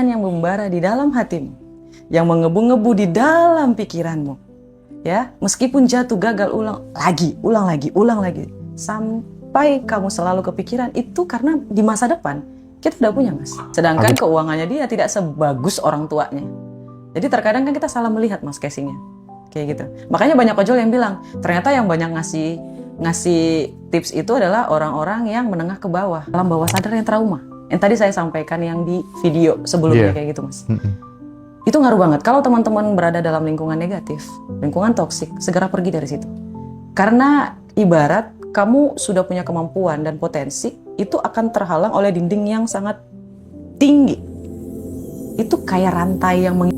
yang membara di dalam hatimu, yang mengebu-ngebu di dalam pikiranmu, ya, meskipun jatuh gagal ulang lagi, sampai kamu selalu kepikiran itu karena di masa depan kita udah punya, Mas. Sedangkan keuangannya dia tidak sebagus orang tuanya. Jadi terkadang kan kita salah melihat, Mas, casingnya, kayak gitu. Makanya banyak ojol yang bilang ternyata yang banyak ngasih tips itu adalah orang-orang yang menengah ke bawah, alam bawah sadar yang trauma. Yang tadi saya sampaikan yang di video sebelumnya, kayak gitu, Mas. Itu ngaruh banget. Kalau teman-teman berada dalam lingkungan negatif, lingkungan toksik, segera pergi dari situ. Karena ibarat kamu sudah punya kemampuan dan potensi, itu akan terhalang oleh dinding yang sangat tinggi. Itu kayak rantai yang maaf.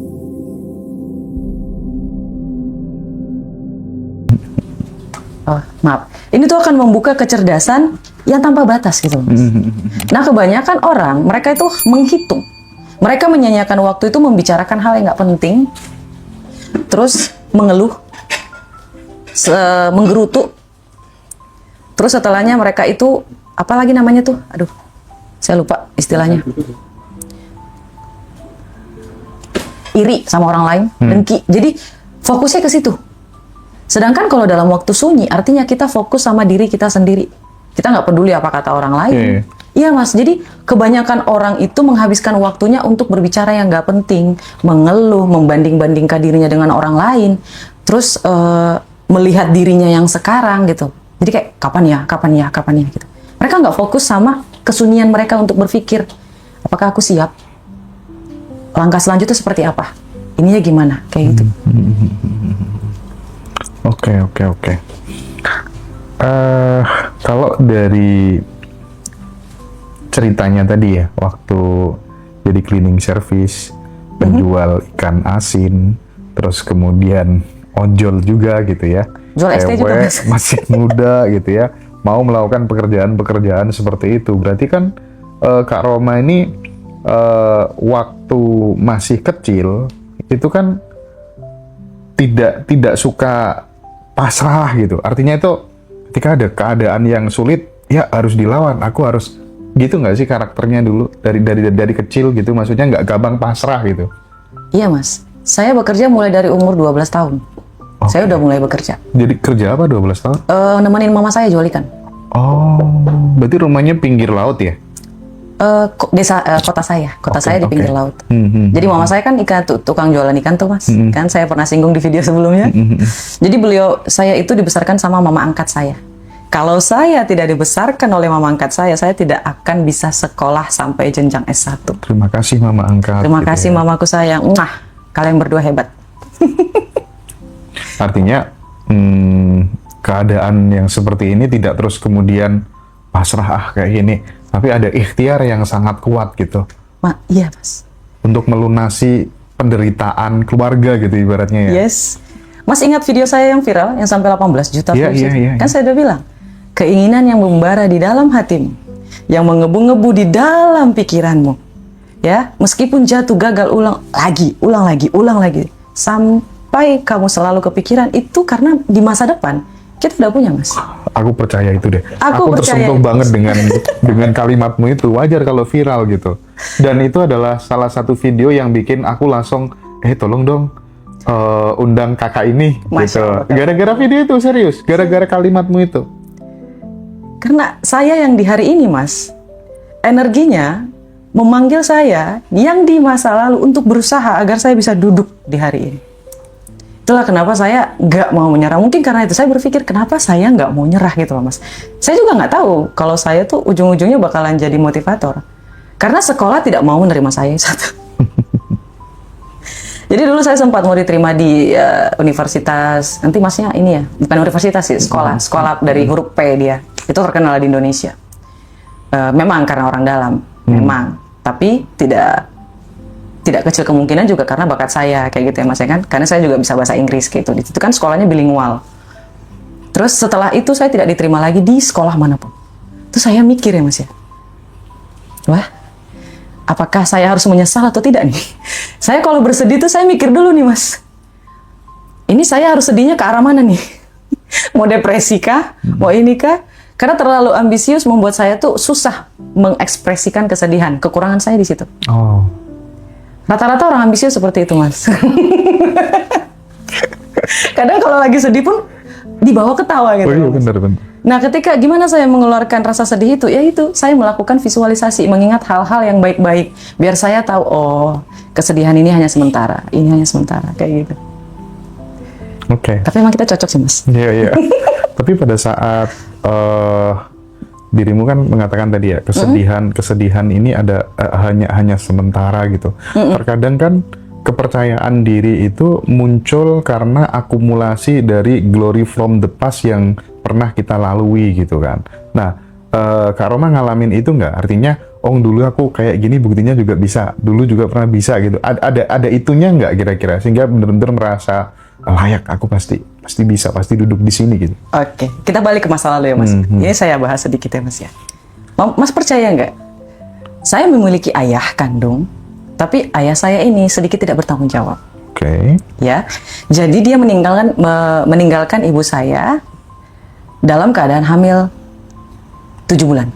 Ini tuh akan membuka kecerdasan yang tanpa batas gitu, Mas. Nah, kebanyakan orang, mereka itu menghitung. Mereka menyanyiakan waktu itu membicarakan hal yang nggak penting, terus mengeluh, menggerutu. Terus setelahnya mereka itu, apa lagi namanya tuh? Aduh, saya lupa istilahnya. Iri sama orang lain, dengki. Jadi fokusnya ke situ. Sedangkan kalau dalam waktu sunyi, artinya kita fokus sama diri kita sendiri. Kita nggak peduli apa kata orang lain. Iya, Mas, jadi kebanyakan orang itu menghabiskan waktunya untuk berbicara yang nggak penting, mengeluh, membanding-bandingkan dirinya dengan orang lain, terus melihat dirinya yang sekarang gitu. Jadi kayak kapan ya gitu. Mereka nggak fokus sama kesunyian mereka untuk berpikir, apakah aku siap? Langkah selanjutnya seperti apa? Ininya gimana? Kayak gitu. Oke. Kalau dari ceritanya tadi ya, waktu jadi cleaning service, penjual ikan asin, terus kemudian ojol juga gitu ya, jual ST juga, Mas. masih muda gitu ya, mau melakukan pekerjaan seperti itu. Berarti kan Kak Roma ini waktu masih kecil itu kan tidak suka pasrah gitu. Artinya itu ketika ada keadaan yang sulit, ya harus dilawan. Aku harus gitu nggak sih karakternya dulu dari kecil gitu? Maksudnya nggak gampang pasrah gitu? Iya, Mas. Saya bekerja mulai dari umur 12 tahun. Saya udah mulai bekerja. Jadi kerja apa 12 tahun? Nemenin mama saya jual ikan. Oh, berarti rumahnya pinggir laut ya? Kota saya di pinggir laut. Jadi mama saya kan tukang jualan ikan tuh, Mas. Kan saya pernah singgung di video sebelumnya. Jadi saya itu dibesarkan sama mama angkat saya. Kalau saya tidak dibesarkan oleh mama angkat saya tidak akan bisa sekolah sampai jenjang S1. Terima kasih mama angkat. Terima kasih mamaku sayang. Kalian berdua hebat. Artinya keadaan yang seperti ini tidak terus kemudian pasrah kayak gini, tapi ada ikhtiar yang sangat kuat gitu. Iya, Mas. Untuk melunasi penderitaan keluarga gitu ibaratnya ya. Yes. Mas ingat video saya yang viral yang sampai 18 juta views? Iya. Kan saya udah bilang, keinginan yang membara di dalam hatimu, yang mengebu-ngebu di dalam pikiranmu, ya, meskipun jatuh gagal ulang lagi, sampai kamu selalu kepikiran itu karena di masa depan kita udah punya, Mas. Aku percaya itu deh. Aku percaya tersentuh itu banget dengan kalimatmu itu. Wajar kalau viral gitu. Dan itu adalah salah satu video yang bikin aku langsung, tolong dong undang kakak ini. Gitu. Gara-gara video itu, serius. Gara-gara kalimatmu itu. Karena saya yang di hari ini, Mas, energinya memanggil saya yang di masa lalu untuk berusaha agar saya bisa duduk di hari ini. Itulah kenapa saya nggak mau menyerah. Mungkin karena itu saya berpikir, kenapa saya nggak mau nyerah gitu loh, Mas. Saya juga nggak tahu kalau saya tuh ujung-ujungnya bakalan jadi motivator. Karena sekolah tidak mau menerima saya satu. Jadi dulu saya sempat mau diterima di universitas. Nanti Masnya ini ya, bukan universitas sih, sekolah dari huruf P dia. Itu terkenal di Indonesia. Memang karena orang dalam, memang. Tapi tidak kecil kemungkinan juga karena bakat saya kayak gitu ya, Mas, ya kan? Karena saya juga bisa bahasa Inggris gitu. Itu kan sekolahnya bilingual. Terus setelah itu saya tidak diterima lagi di sekolah manapun. Terus saya mikir ya, Mas ya. Wah, apakah saya harus menyesal atau tidak nih? Saya kalau bersedih tuh saya mikir dulu nih, Mas. Ini saya harus sedihnya ke arah mana nih? Mau depresi kah? Mau ini kah? Karena terlalu ambisius membuat saya tuh susah mengekspresikan kesedihan. Kekurangan saya di situ. Rata-rata orang ambisius seperti itu, Mas. Kadang kalau lagi sedih pun dibawa ketawa gitu. Oh iya, Mas. benar. Nah, ketika gimana saya mengeluarkan rasa sedih itu? Ya itu, saya melakukan visualisasi, mengingat hal-hal yang baik-baik. Biar saya tahu, oh, kesedihan ini hanya sementara, ini hanya sementara, kayak gitu. Oke. Tapi emang kita cocok sih, Mas. Iya. Tapi pada saat dirimu kan mengatakan tadi ya, kesedihan ini ada hanya sementara gitu. Terkadang kan kepercayaan diri itu muncul karena akumulasi dari glory from the past yang pernah kita lalui gitu kan. Nah, Kak Roma ngalamin itu nggak? Artinya, oh dulu aku kayak gini, buktinya juga bisa. Dulu juga pernah bisa gitu. Ada itunya nggak kira-kira? Sehingga benar-benar merasa layak, aku pasti bisa, pasti duduk di sini gitu. Oke, kita balik ke masa lalu ya, Mas. Ini saya bahas sedikit ya, Mas ya. Mas percaya nggak? Saya memiliki ayah kandung, tapi ayah saya ini sedikit tidak bertanggung jawab. Oke. Ya, jadi dia meninggalkan ibu saya dalam keadaan hamil 7 bulan.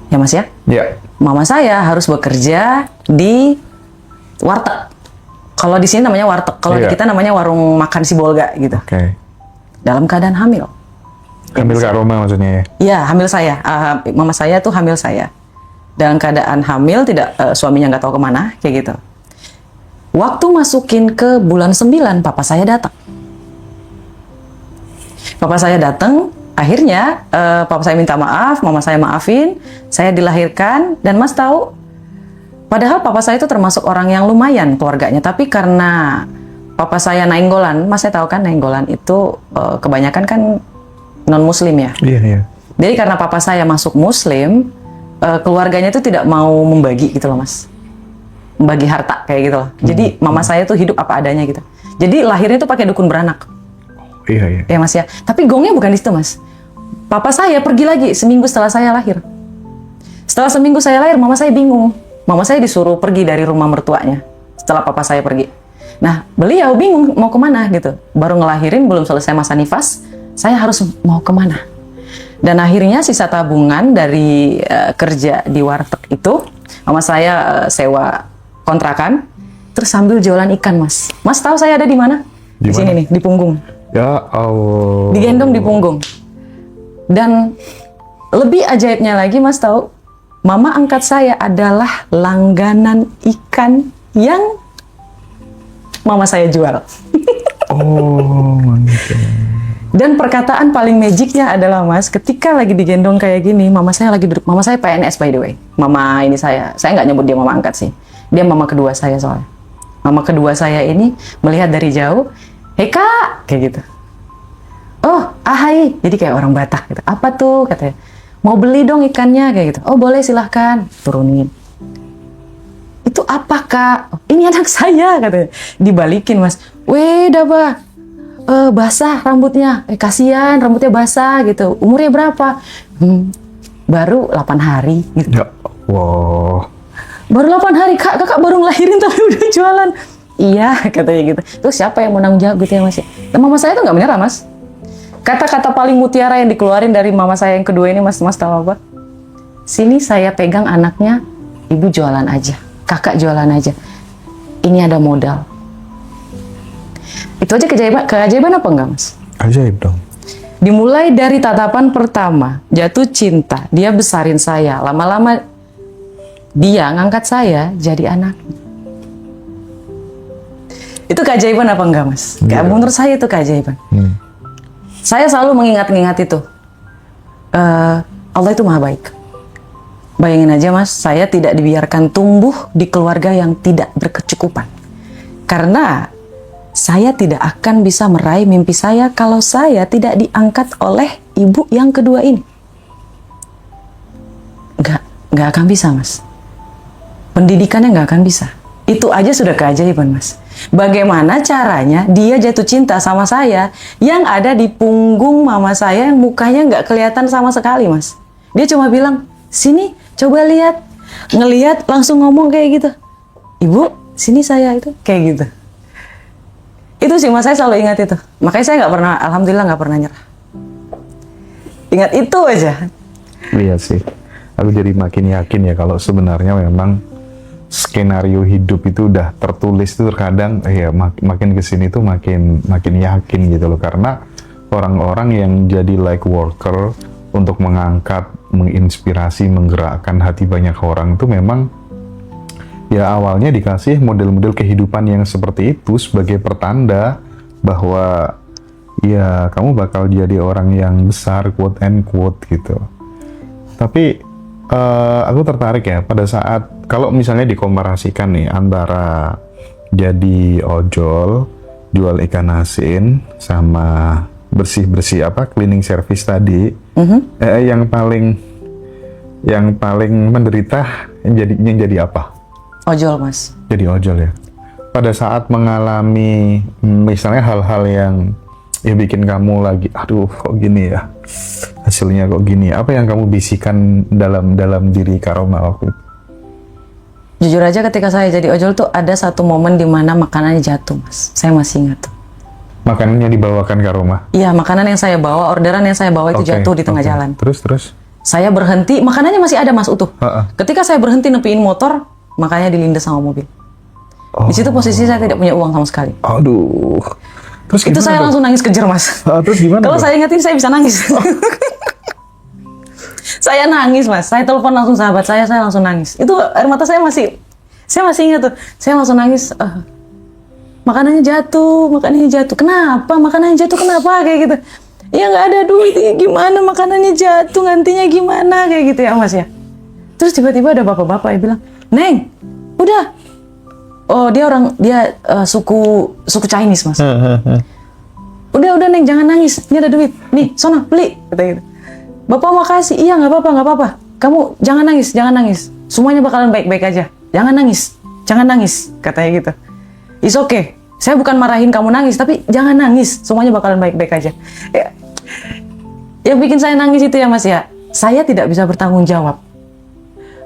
Ya, Mas ya? Ya. Mama saya harus bekerja di warteg. Kalau di sini namanya warteg, kalau di kita namanya warung makan si Bolga gitu. Oke. Dalam keadaan hamil. Hamil Kak Roma maksudnya ya? Iya, hamil saya. Mama saya tuh hamil saya. Dalam keadaan hamil, tidak suaminya nggak tahu kemana, kayak gitu. Waktu masukin ke bulan 9, papa saya datang. Papa saya datang, akhirnya papa saya minta maaf, mama saya maafin, saya dilahirkan, dan Mas tahu, padahal papa saya itu termasuk orang yang lumayan keluarganya, tapi karena papa saya nainggolan, Mas saya tahu kan nainggolan itu kebanyakan kan non-muslim ya. Iya. Jadi karena papa saya masuk muslim, keluarganya itu tidak mau membagi gitu loh, Mas. Membagi harta kayak gitu loh. Jadi mama saya tuh hidup apa adanya gitu. Jadi lahirnya tuh pakai dukun beranak. Iya. Ya, Mas ya. Tapi gongnya bukan di situ, Mas. Papa saya pergi lagi seminggu setelah saya lahir. Setelah seminggu saya lahir, mama saya bingung. Mama saya disuruh pergi dari rumah mertuanya setelah papa saya pergi. Nah, beliau bingung mau kemana gitu. Baru ngelahirin, belum selesai masa nifas, saya harus mau kemana. Dan akhirnya sisa tabungan dari kerja di warteg itu, mama saya sewa kontrakan, terus sambil jualan ikan, Mas. Mas tahu saya ada di mana? Di sini nih, di punggung. Ya Allah. Digendong di punggung. Dan lebih ajaibnya lagi, Mas tahu, mama angkat saya adalah langganan ikan yang mama saya jual. Oh, mantap. Dan perkataan paling magicnya adalah, Mas, ketika lagi digendong kayak gini, mama saya lagi duduk. Mama saya PNS by the way. Mama ini saya nggak nyebut dia mama angkat sih. Dia mama kedua saya soalnya. Mama kedua saya ini melihat dari jauh, "Hei Kak," kayak gitu. "Oh, ahai." Jadi kayak orang Batak gitu. "Apa tuh?" katanya. "Mau beli dong ikannya," kayak gitu. "Oh boleh, silahkan." Turunin. "Itu apa Kak?" "Ini anak saya," katanya. Dibalikin, Mas. "Weh, daba. Basah rambutnya." "Kasihan, rambutnya basah," gitu. "Umurnya berapa?" "Baru 8 hari," gitu. Ya Allah. "Baru 8 hari, Kak. Kakak baru ngelahirin tapi udah jualan." "Iya," katanya gitu. "Terus siapa yang mau nanggung jawab gitu ya, Mas?" Nah, mama saya tuh nggak menyerah, Mas. Kata-kata paling mutiara yang dikeluarin dari mama saya yang kedua ini, Mas tahu apa? "Sini saya pegang anaknya, ibu jualan aja. Kakak jualan aja. Ini ada modal." Itu aja keajaiban apa enggak, Mas? Ajaib dong. Dimulai dari tatapan pertama, jatuh cinta, dia besarin saya. Lama-lama dia ngangkat saya jadi anak. Itu keajaiban apa enggak, Mas? Iya. Menurut saya itu keajaiban. Saya selalu mengingat itu. Allah itu maha baik. Bayangin aja, Mas, saya tidak dibiarkan tumbuh di keluarga yang tidak berkecukupan. Karena saya tidak akan bisa meraih mimpi saya kalau saya tidak diangkat oleh ibu yang kedua ini. Nggak akan bisa, Mas. Pendidikannya nggak akan bisa. Itu aja sudah keajaiban, Mas. Bagaimana caranya dia jatuh cinta sama saya yang ada di punggung mama saya yang mukanya nggak kelihatan sama sekali, Mas. Dia cuma bilang, "Sini, coba lihat." Ngelihat langsung ngomong kayak gitu. "Ibu, sini saya," itu kayak gitu. Itu sih, Mas, saya selalu ingat itu. Makanya saya nggak pernah, alhamdulillah nggak pernah nyerah. Ingat itu aja. Iya sih. Aku jadi makin yakin ya kalau sebenarnya memang skenario hidup itu udah tertulis itu terkadang ya makin kesini tuh makin yakin gitu loh, karena orang-orang yang jadi like worker untuk mengangkat, menginspirasi, menggerakkan hati banyak orang tuh memang ya awalnya dikasih model-model kehidupan yang seperti itu sebagai pertanda bahwa ya kamu bakal jadi orang yang besar, quote and quote gitu. Tapi aku tertarik ya pada saat kalau misalnya dikomparasikan nih antara jadi ojol, jual ikan asin, sama bersih-bersih cleaning service tadi, yang paling menderita yang jadi apa? Ojol, Mas. Jadi ojol ya. Pada saat mengalami misalnya hal-hal yang ya bikin kamu lagi, aduh kok gini ya, hasilnya kok gini. Apa yang kamu bisikan dalam diri Karoma waktu itu? Jujur aja ketika saya jadi ojol tuh ada satu momen di mana makanannya jatuh, Mas. Saya masih ingat tuh. Makanannya dibawakan Karoma? Iya, makanan yang saya bawa, orderan yang saya bawa itu jatuh di tengah jalan. Terus? Saya berhenti, makanannya masih ada, Mas, utuh. Ketika saya berhenti nepiin motor, makanannya dilindas sama mobil. Di situ posisi saya tidak punya uang sama sekali. Aduh. Terus itu saya langsung nangis kejer, Mas. Terus gimana? Kalau saya ingetin saya bisa nangis. Saya nangis, Mas. Saya telepon langsung sahabat saya langsung nangis. Itu air mata saya masih ingat tuh. Saya langsung nangis. Makanannya jatuh. Kenapa? Makanannya jatuh kenapa? Kayak gitu. Ya nggak ada duit. Ya, gimana makanannya jatuh? Gantinya gimana? Kayak gitu ya, Mas ya. Terus tiba-tiba ada bapak-bapak yang bilang, Neng, udah. Oh, dia suku Chinese, Mas. Udah Neng, jangan nangis. Ini ada duit. Nih, sono beli. Kata gitu. Bapak makasih. Iya, nggak apa-apa. Kamu jangan nangis. Semuanya bakalan baik-baik aja. Jangan nangis. Katanya gitu. It's okay. Saya bukan marahin kamu nangis, tapi jangan nangis. Semuanya bakalan baik-baik aja. Ya, yang bikin saya nangis itu ya, Mas ya. Saya tidak bisa bertanggung jawab.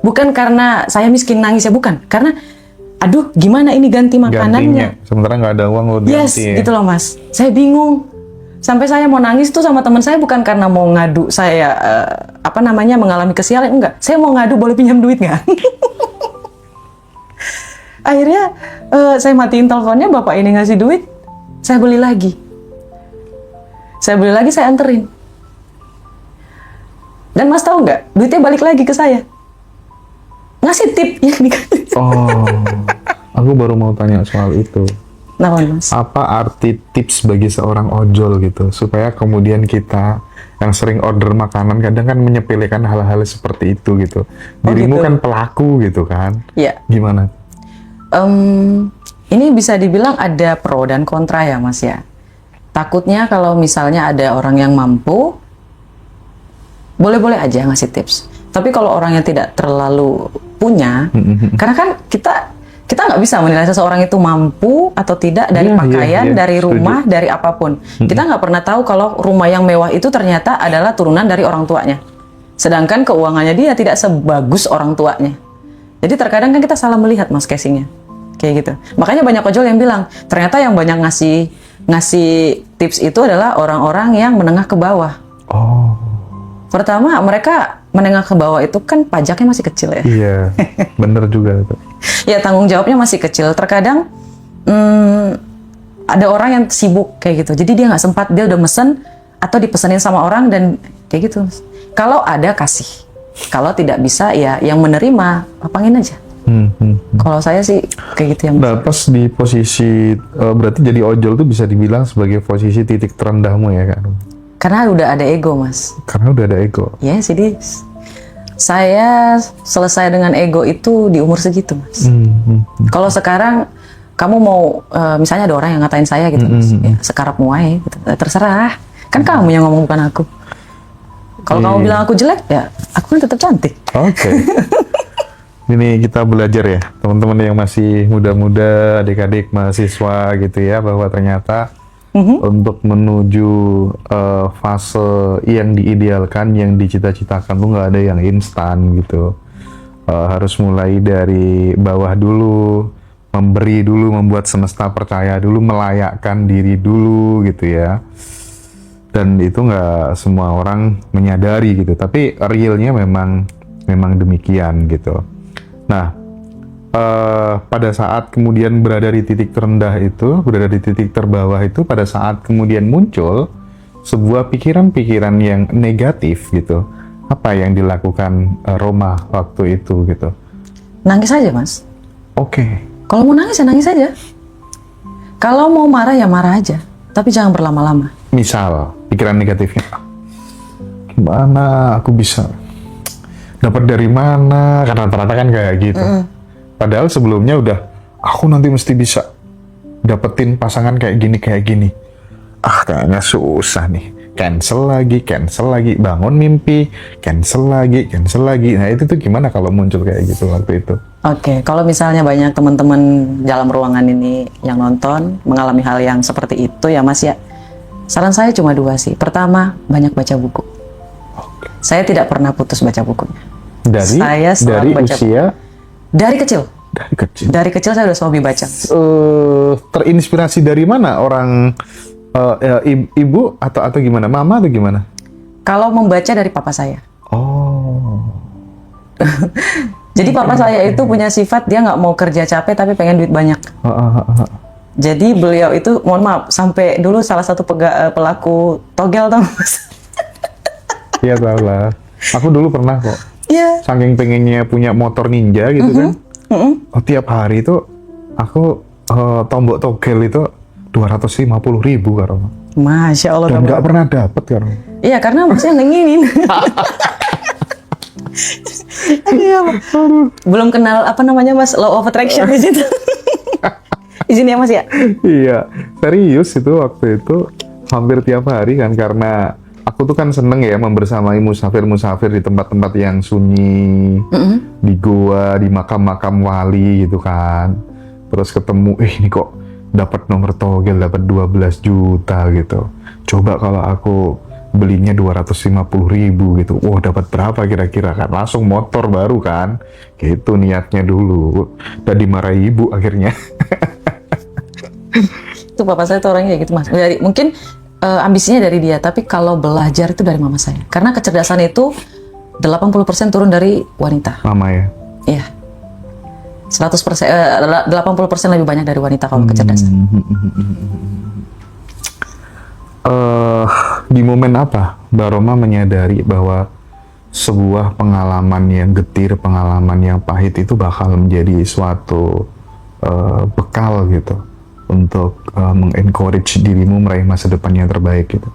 Bukan karena saya miskin nangis ya, bukan. Karena aduh, gimana ini ganti makanannya? Gantinya. Sementara nggak ada uang ganti. Yes, gitu loh, Mas. Saya bingung. Sampai saya mau nangis tuh sama teman saya bukan karena mau ngadu saya mengalami kesialan, enggak. Saya mau ngadu, boleh pinjam duit nggak? Akhirnya saya matiin teleponnya, bapak ini ngasih duit, saya beli lagi, saya anterin. Dan Mas tahu nggak, duitnya balik lagi ke saya. Ngasih tip yang dikasih. Oh, aku baru mau tanya soal itu. Nah, Mas. Apa arti tips bagi seorang ojol gitu, supaya kemudian kita yang sering order makanan kadang kan menyepelekan hal-hal seperti itu gitu. Dirimu gitu. kan pelaku gitu kan? Iya. Gimana? Ini bisa dibilang ada pro dan kontra ya, Mas ya. Takutnya kalau misalnya ada orang yang mampu, boleh-boleh aja ngasih tips. Tapi kalau orang yang tidak terlalu punya, karena kan kita nggak bisa menilai seseorang itu mampu atau tidak dari pakaian, dari rumah, dari apapun. Kita nggak pernah tahu kalau rumah yang mewah itu ternyata adalah turunan dari orang tuanya. Sedangkan keuangannya dia tidak sebagus orang tuanya. Jadi terkadang kan kita salah melihat, Mas, casingnya. Kayak gitu. Makanya banyak ojol yang bilang, ternyata yang banyak ngasih tips itu adalah orang-orang yang menengah ke bawah. Oh. Pertama, mereka menengah ke bawah itu kan pajaknya masih kecil ya. Iya, bener juga itu. Ya, tanggung jawabnya masih kecil. Terkadang ada orang yang sibuk kayak gitu. Jadi dia nggak sempat, dia udah mesen atau dipesenin sama orang dan kayak gitu. Kalau ada kasih. Kalau tidak bisa ya yang menerima lapangin aja. Kalau saya sih kayak gitu ya. Nah, pas di posisi berarti jadi ojol tuh bisa dibilang sebagai posisi titik terendahmu ya kan? Karena udah ada ego, Mas. Karena udah ada ego. Yes, jadi saya selesai dengan ego itu di umur segitu, Mas. Kalau sekarang kamu mau misalnya ada orang yang ngatain saya gitu, Mas, ya, sekarap muai, gitu. Terserah. Kan kamu yang ngomong, bukan aku. Kalau kamu bilang aku jelek, ya aku kan tetap cantik. Oke. Ini kita belajar ya, teman-teman yang masih muda-muda, adik-adik mahasiswa gitu ya, bahwa ternyata untuk menuju fase yang diidealkan, yang dicita-citakan tuh nggak ada yang instan gitu. Harus mulai dari bawah dulu, memberi dulu, membuat semesta percaya dulu, melayakkan diri dulu gitu ya. Dan itu nggak semua orang menyadari gitu, tapi realnya memang demikian gitu. Nah, pada saat kemudian berada di titik terendah itu, berada di titik terbawah itu, pada saat kemudian muncul sebuah pikiran-pikiran yang negatif gitu, apa yang dilakukan Roma waktu itu gitu? Nangis aja, Mas. Oke. Kalau mau nangis ya nangis aja. Kalau mau marah ya marah aja, tapi jangan berlama-lama. Misal pikiran negatifnya, gimana aku bisa dapat dari mana? Karena rata-rata kan kayak gitu. Padahal sebelumnya udah, aku nanti mesti bisa dapetin pasangan kayak gini. Ah, kayaknya susah nih. Cancel lagi, bangun mimpi, cancel lagi. Nah, itu tuh gimana kalau muncul kayak gitu waktu itu? Oke, kalau misalnya banyak teman-teman dalam ruangan ini yang nonton mengalami hal yang seperti itu ya Mas ya, saran saya cuma 2 sih. Pertama, banyak baca buku. Oke. Saya tidak pernah putus baca bukunya. Dari baca usia? Dari kecil. Dari kecil saya udah hobi baca. Terinspirasi dari mana orang ibu atau gimana? Mama atau gimana? Kalau membaca dari papa saya. Oh. Jadi papa saya itu punya sifat dia nggak mau kerja capek tapi pengen duit banyak. Jadi beliau itu, mohon maaf, sampai dulu salah satu pelaku togel tau Mas. Iya tahu lah. Aku dulu pernah kok. Iya. Saking pengennya punya motor ninja gitu kan. Oh, tiap hari itu aku tombok togel itu 250.000 karo. Masya Allah. Dan nggak pernah dapet karo. Iya, karena maksudnya nginginin. Iya, belum kenal apa namanya Mas, law of attraction di situ. Izin ya Mas ya. Iya, serius itu waktu itu hampir tiap hari kan, karena aku tuh kan seneng ya membersamai musafir-musafir di tempat-tempat yang sunyi, di goa, di makam-makam wali gitu kan. Terus ketemu, ini kok dapat nomor togel, dapat 12 juta gitu. Coba kalau aku belinya 250.000 gitu. Wah, dapat berapa kira-kira kan? Langsung motor baru kan. Gitu niatnya dulu. Dan dimarahi ibu akhirnya. Itu papa saya tuh orangnya kayak gitu Mas. Mungkin ambisinya dari dia, tapi kalau belajar itu dari mama saya. Karena kecerdasan itu 80% turun dari wanita. Mama ya? Iya. 100%, 80% lebih banyak dari wanita kalau kecerdasan. Di momen apa Mbak Roma menyadari bahwa sebuah pengalaman yang getir, pengalaman yang pahit itu bakal menjadi suatu bekal gitu untuk mengencourage dirimu meraih masa depan yang terbaik gitu?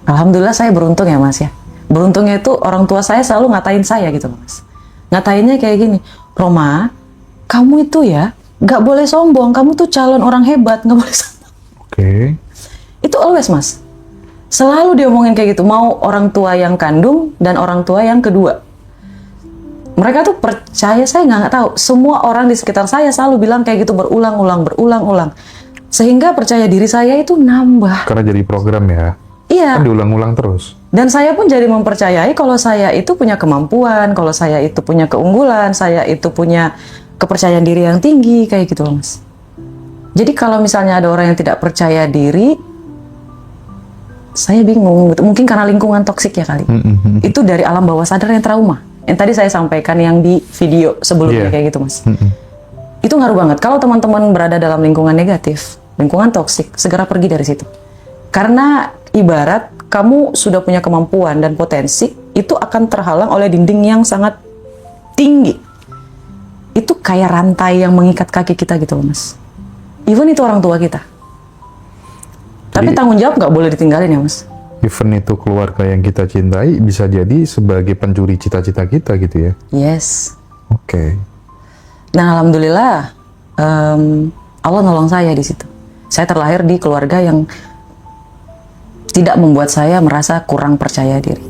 Alhamdulillah saya beruntung ya Mas ya. Beruntungnya itu orang tua saya selalu ngatain saya gitu Mas. Ngatainnya kayak gini, Roma, kamu itu ya nggak boleh sombong, kamu tuh calon orang hebat, nggak boleh sombong. Oke. Itu always Mas. Selalu dia omongin kayak gitu, mau orang tua yang kandung dan orang tua yang kedua. Mereka tuh percaya, saya nggak tahu. Semua orang di sekitar saya selalu bilang kayak gitu berulang-ulang. Sehingga percaya diri saya itu nambah. Karena jadi program ya. Iya. Kan diulang-ulang terus. Dan saya pun jadi mempercayai kalau saya itu punya kemampuan, kalau saya itu punya keunggulan, saya itu punya kepercayaan diri yang tinggi, kayak gitu loh Mas. Jadi kalau misalnya ada orang yang tidak percaya diri, saya bingung gitu. Mungkin karena lingkungan toksik ya kali. Itu dari alam bawah sadar yang trauma. Yang tadi saya sampaikan yang di video sebelumnya kayak gitu Mas. Itu ngaruh banget. Kalau teman-teman berada dalam lingkungan negatif, lingkungan toksik, segera pergi dari situ. Karena ibarat kamu sudah punya kemampuan dan potensi, itu akan terhalang oleh dinding yang sangat tinggi. Itu kayak rantai yang mengikat kaki kita gitu loh Mas. Even itu orang tua kita. Tapi tanggung jawab nggak boleh ditinggalin ya Mas. Even itu keluarga yang kita cintai bisa jadi sebagai pencuri cita-cita kita gitu ya. Yes. Oke. Nah alhamdulillah Allah nolong saya di situ. Saya terlahir di keluarga yang tidak membuat saya merasa kurang percaya diri.